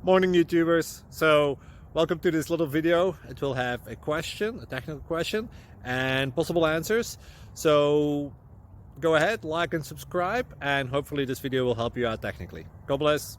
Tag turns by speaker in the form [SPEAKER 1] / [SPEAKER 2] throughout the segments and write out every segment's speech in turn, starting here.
[SPEAKER 1] Morning YouTubers. So welcome to this little video. It will have a question, a technical question, and possible answers. So go ahead, like and subscribe, and hopefully this video will help you out technically. God bless.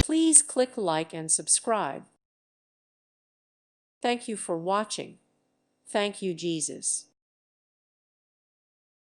[SPEAKER 2] Please click like and subscribe. Thank you for watching. Thank you, Jesus.